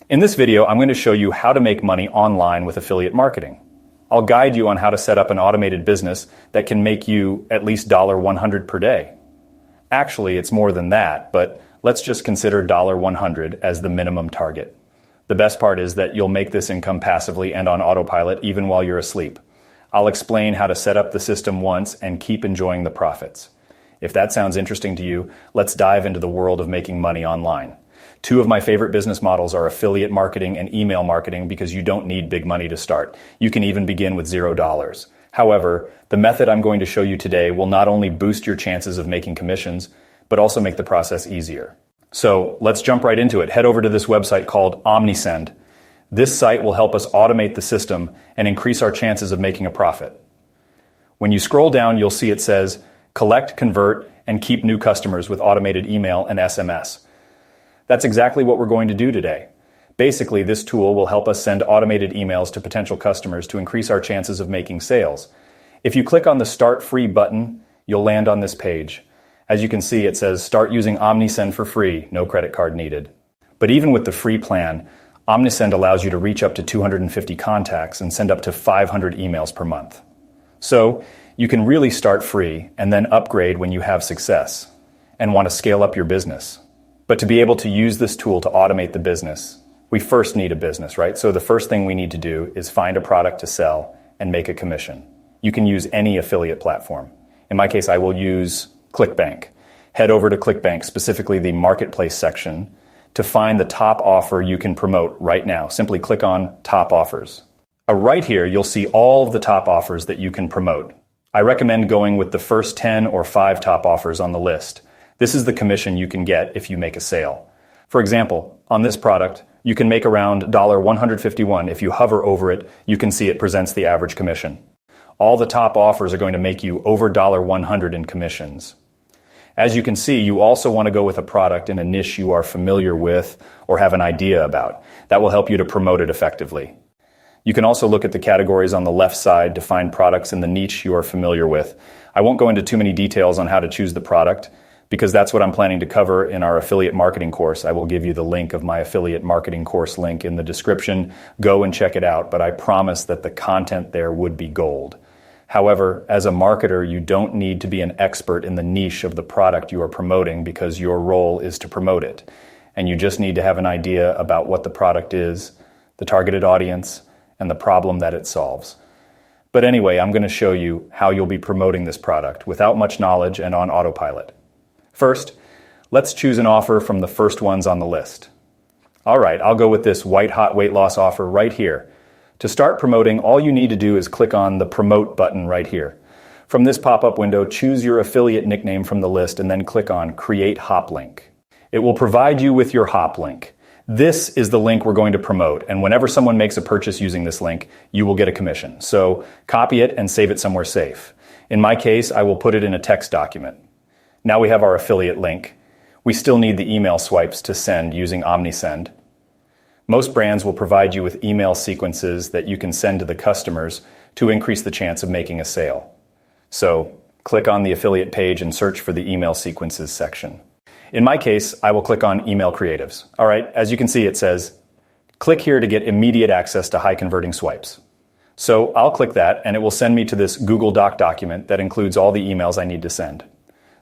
In this video, I'm going to show you how to make money online with affiliate marketing. I'll guide you on how to set up an automated business that can make you at least $100 per day. Actually, it's more than that, but let's just consider $100 as the minimum target. The best part is that you'll make this income passively and on autopilot even while you're asleep. I'll explain how to set up the system once and keep enjoying the profits. If that sounds interesting to you, let's dive into the world of making money online. Two of my favorite business models are affiliate marketing and email marketing because you don't need big money to start. You can even begin with $0. However, the method I'm going to show you today will not only boost your chances of making commissions, but also make the process easier. So let's jump right into it. Head over to this website called Omnisend. This site will help us automate the system and increase our chances of making a profit. When you scroll down, you'll see it says, collect, convert, and keep new customers with automated email and SMS. That's exactly what we're going to do today. Basically, this tool will help us send automated emails to potential customers to increase our chances of making sales. If you click on the Start Free button, you'll land on this page. As you can see, it says start using Omnisend for free, no credit card needed. But even with the free plan, Omnisend allows you to reach up to 250 contacts and send up to 500 emails per month. So you can really start free and then upgrade when you have success and want to scale up your business. But to be able to use this tool to automate the business, we first need a business, right? So the first thing we need to do is find a product to sell and make a commission. You can use any affiliate platform. In my case, I will use ClickBank. Head over to ClickBank, specifically the marketplace section, to find the top offer you can promote right now. Simply click on Top Offers. Right here, you'll see all of the top offers that you can promote. I recommend going with the first 10 or 5 top offers on the list. This is the commission you can get if you make a sale. For example, on this product, you can make around $151. If you hover over it, you can see it presents the average commission. All the top offers are going to make you over $100 in commissions. As you can see, you also want to go with a product in a niche you are familiar with or have an idea about. That will help you to promote it effectively. You can also look at the categories on the left side to find products in the niche you are familiar with. I won't go into too many details on how to choose the product, because that's what I'm planning to cover in our affiliate marketing course. I will give you the link of my affiliate marketing course link in the description. Go and check it out, but I promise that the content there would be gold. However, as a marketer, you don't need to be an expert in the niche of the product you are promoting because your role is to promote it. And you just need to have an idea about what the product is, the targeted audience, and the problem that it solves. But anyway, I'm going to show you how you'll be promoting this product without much knowledge and on autopilot. First, let's choose an offer from the first ones on the list. All right, I'll go with this white-hot weight loss offer right here. To start promoting, all you need to do is click on the Promote button right here. From this pop-up window, choose your affiliate nickname from the list and then click on Create Hop Link. It will provide you with your hop link. This is the link we're going to promote, and whenever someone makes a purchase using this link, you will get a commission. So copy it and save it somewhere safe. In my case, I will put it in a text document. Now we have our affiliate link. We still need the email swipes to send using Omnisend. Most brands will provide you with email sequences that you can send to the customers to increase the chance of making a sale. So click on the affiliate page and search for the email sequences section. In my case, I will click on Email Creatives. All right, as you can see, it says, click here to get immediate access to high converting swipes. So I'll click that and it will send me to this Google Doc document that includes all the emails I need to send.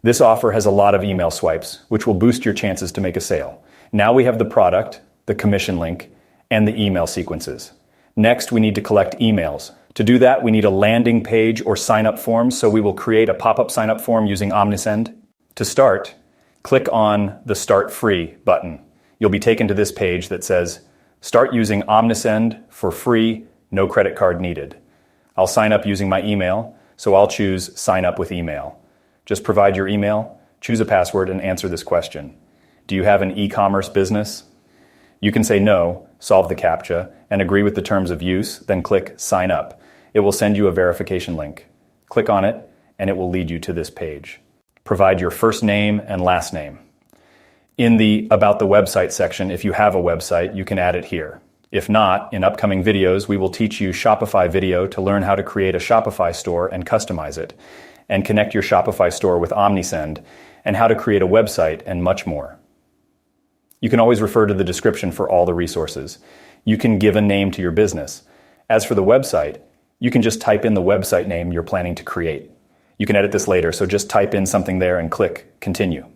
This offer has a lot of email swipes, which will boost your chances to make a sale. Now we have the product, the commission link, and the email sequences. Next, we need to collect emails. To do that, we need a landing page or sign-up form, so we will create a pop-up sign-up form using Omnisend. To start, click on the Start Free button. You'll be taken to this page that says, Start using Omnisend for free, no credit card needed. I'll sign up using my email, so I'll choose Sign Up with Email. Just provide your email, choose a password, and answer this question. Do you have an e-commerce business? You can say no, solve the CAPTCHA, and agree with the terms of use, then click Sign Up. It will send you a verification link. Click on it, and it will lead you to this page. Provide your first name and last name. In the About the Website section, if you have a website, you can add it here. If not, in upcoming videos, we will teach you Shopify video to learn how to create a Shopify store and customize it, and connect your Shopify store with Omnisend, and how to create a website, and much more. You can always refer to the description for all the resources. You can give a name to your business. As for the website, you can just type in the website name you're planning to create. You can edit this later, so just type in something there and click Continue.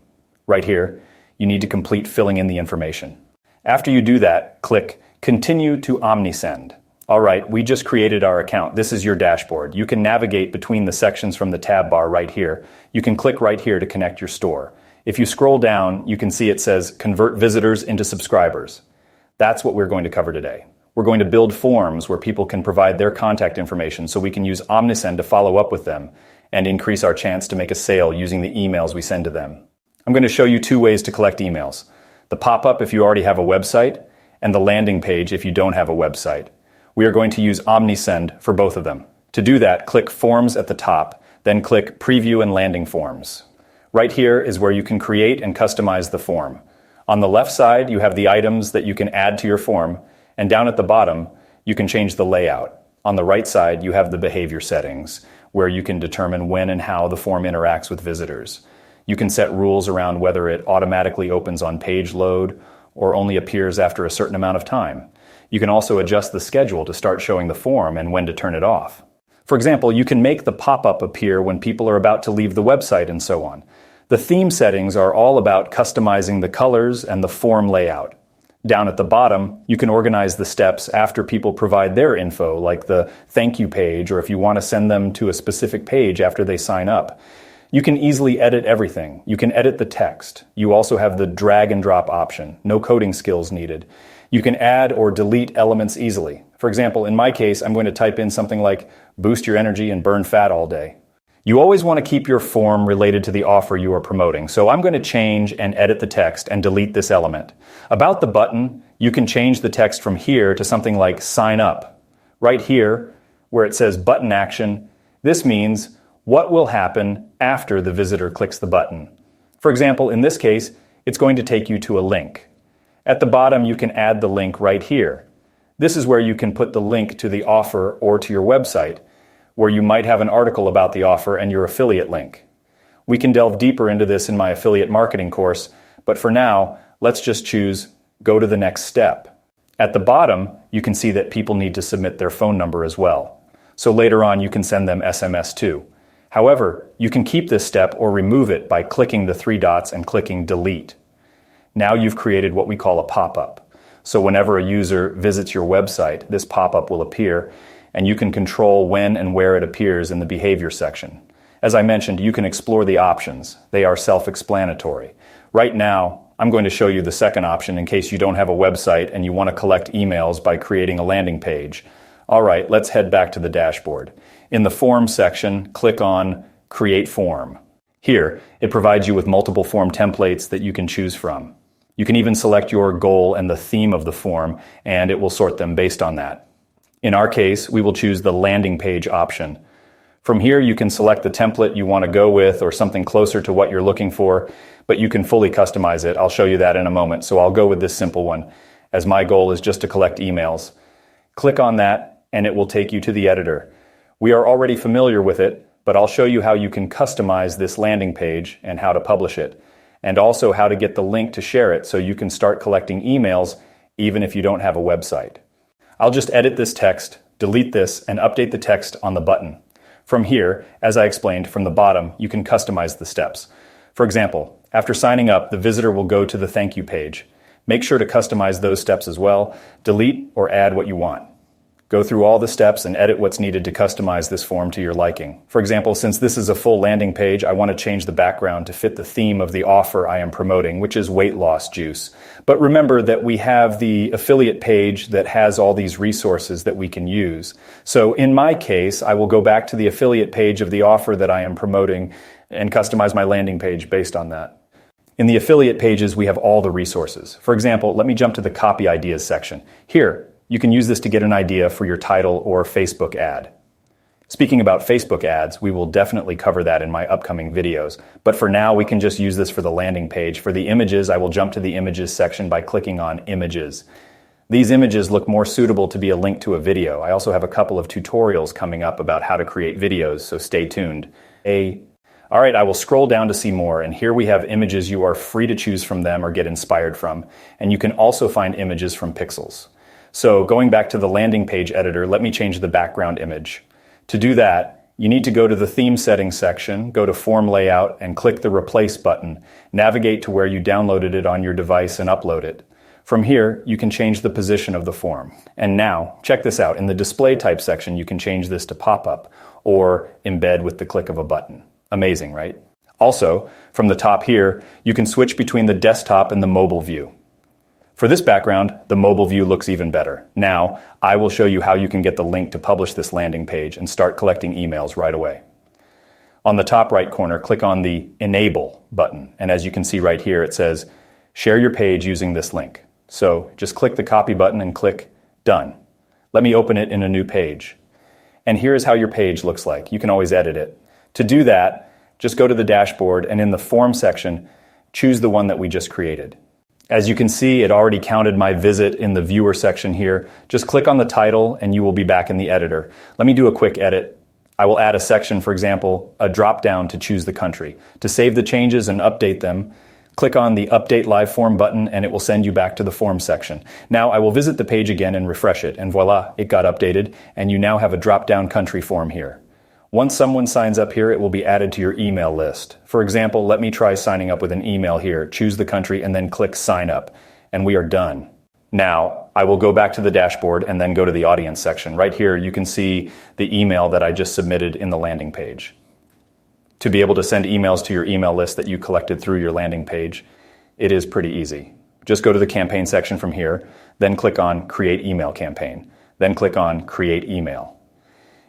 Right here, you need to complete filling in the information. After you do that, click Continue to Omnisend. All right, we just created our account. This is your dashboard. You can navigate between the sections from the tab bar right here. You can click right here to connect your store. If you scroll down, you can see it says Convert Visitors into Subscribers. That's what we're going to cover today. We're going to build forms where people can provide their contact information so we can use Omnisend to follow up with them and increase our chance to make a sale using the emails we send to them. I'm going to show you 2 ways to collect emails. The pop-up if you already have a website, and the landing page if you don't have a website. We are going to use Omnisend for both of them. To do that, click Forms at the top, then click Preview and Landing Forms. Right here is where you can create and customize the form. On the left side, you have the items that you can add to your form, and down at the bottom, you can change the layout. On the right side, you have the behavior settings, where you can determine when and how the form interacts with visitors. You can set rules around whether it automatically opens on page load or only appears after a certain amount of time. You can also adjust the schedule to start showing the form and when to turn it off. For example, you can make the pop-up appear when people are about to leave the website and so on. The theme settings are all about customizing the colors and the form layout. Down at the bottom, you can organize the steps after people provide their info, like the thank you page, or if you want to send them to a specific page after they sign up. You can easily edit everything. You can edit the text. You also have the drag and drop option. No coding skills needed. You can add or delete elements easily. For example, in my case, I'm going to type in something like boost your energy and burn fat all day. You always want to keep your form related to the offer you are promoting, so I'm going to change and edit the text and delete this element. About the button, you can change the text from here to something like sign up. Right here, where it says button action, this means what will happen after the visitor clicks the button. For example, in this case, it's going to take you to a link. At the bottom, you can add the link right here. This is where you can put the link to the offer or to your website, where you might have an article about the offer and your affiliate link. We can delve deeper into this in my affiliate marketing course, but for now, let's just choose go to the next step. At the bottom, you can see that people need to submit their phone number as well. So later on, you can send them SMS too. However, you can keep this step or remove it by clicking the 3 dots and clicking delete. Now you've created what we call a pop-up. So whenever a user visits your website, this pop-up will appear, and you can control when and where it appears in the behavior section. As I mentioned, you can explore the options. They are self-explanatory. Right now, I'm going to show you the second option in case you don't have a website and you want to collect emails by creating a landing page. All right, let's head back to the dashboard. In the Form section, click on Create Form. Here, it provides you with multiple form templates that you can choose from. You can even select your goal and the theme of the form, and it will sort them based on that. In our case, we will choose the landing page option. From here, you can select the template you want to go with or something closer to what you're looking for, but you can fully customize it. I'll show you that in a moment, so I'll go with this simple one, as my goal is just to collect emails. Click on that, and it will take you to the editor. We are already familiar with it, but I'll show you how you can customize this landing page and how to publish it, and also how to get the link to share it so you can start collecting emails even if you don't have a website. I'll just edit this text, delete this, and update the text on the button. From here, as I explained, from the bottom, you can customize the steps. For example, after signing up, the visitor will go to the thank you page. Make sure to customize those steps as well. Delete or add what you want. Go through all the steps and edit what's needed to customize this form to your liking. For example, since this is a full landing page, I want to change the background to fit the theme of the offer I am promoting, which is weight loss juice. But remember that we have the affiliate page that has all these resources that we can use. So in my case, I will go back to the affiliate page of the offer that I am promoting and customize my landing page based on that. In the affiliate pages, we have all the resources. For example, let me jump to the copy ideas section. Here, you can use this to get an idea for your title or Facebook ad. Speaking about Facebook ads, we will definitely cover that in my upcoming videos. But for now, we can just use this for the landing page. For the images, I will jump to the images section by clicking on Images. These images look more suitable to be a link to a video. I also have a couple of tutorials coming up about how to create videos, so stay tuned. All right, I will scroll down to see more, and here we have images you are free to choose from them or get inspired from, and you can also find images from pixels. So going back to the landing page editor, let me change the background image. To do that, you need to go to the theme settings section, go to form layout, and click the replace button. Navigate to where you downloaded it on your device and upload it. From here, you can change the position of the form. And now, check this out. In the display type section, you can change this to pop-up or embed with the click of a button. Amazing, right? Also, from the top here, you can switch between the desktop and the mobile view. For this background, the mobile view looks even better. Now, I will show you how you can get the link to publish this landing page and start collecting emails right away. On the top right corner, click on the Enable button. And as you can see right here, it says, share your page using this link. So just click the copy button and click Done. Let me open it in a new page. And here's how your page looks like. You can always edit it. To do that, just go to the dashboard and in the form section, choose the one that we just created. As you can see, it already counted my visit in the viewer section here. Just click on the title and you will be back in the editor. Let me do a quick edit. I will add a section, for example, a drop down to choose the country. To save the changes and update them, click on the Update Live Form button and it will send you back to the form section. Now I will visit the page again and refresh it, and voila, it got updated, and you now have a drop-down country form here. Once someone signs up here, it will be added to your email list. For example, let me try signing up with an email here. Choose the country and then click Sign Up, and we are done. Now, I will go back to the dashboard and then go to the audience section. Right here, you can see the email that I just submitted in the landing page. To be able to send emails to your email list that you collected through your landing page, it is pretty easy. Just go to the campaign section from here, then click on Create Email Campaign, then click on Create Email.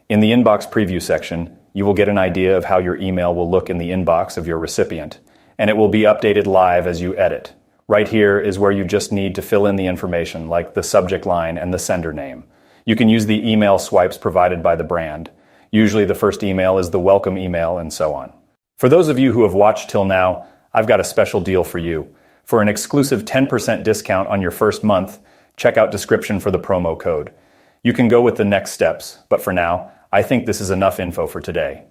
In the inbox preview section, you will get an idea of how your email will look in the inbox of your recipient, and it will be updated live as you edit. Right here is where you just need to fill in the information, like the subject line and the sender name. You can use the email swipes provided by the brand. Usually the first email is the welcome email, and so on. For those of you who have watched till now, I've got a special deal for you. For an exclusive 10% discount on your first month, check out description for the promo code. You can go with the next steps, but for now, I think this is enough info for today.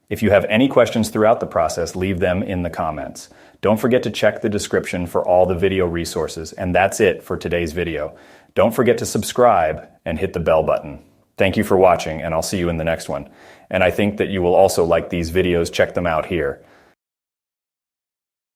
If you have any questions throughout the process, leave them in the comments. Don't forget to check the description for all the video resources, and that's it for today's video. Don't forget to subscribe and hit the bell button. Thank you for watching, and I'll see you in the next one. And I think that you will also like these videos. Check them out here.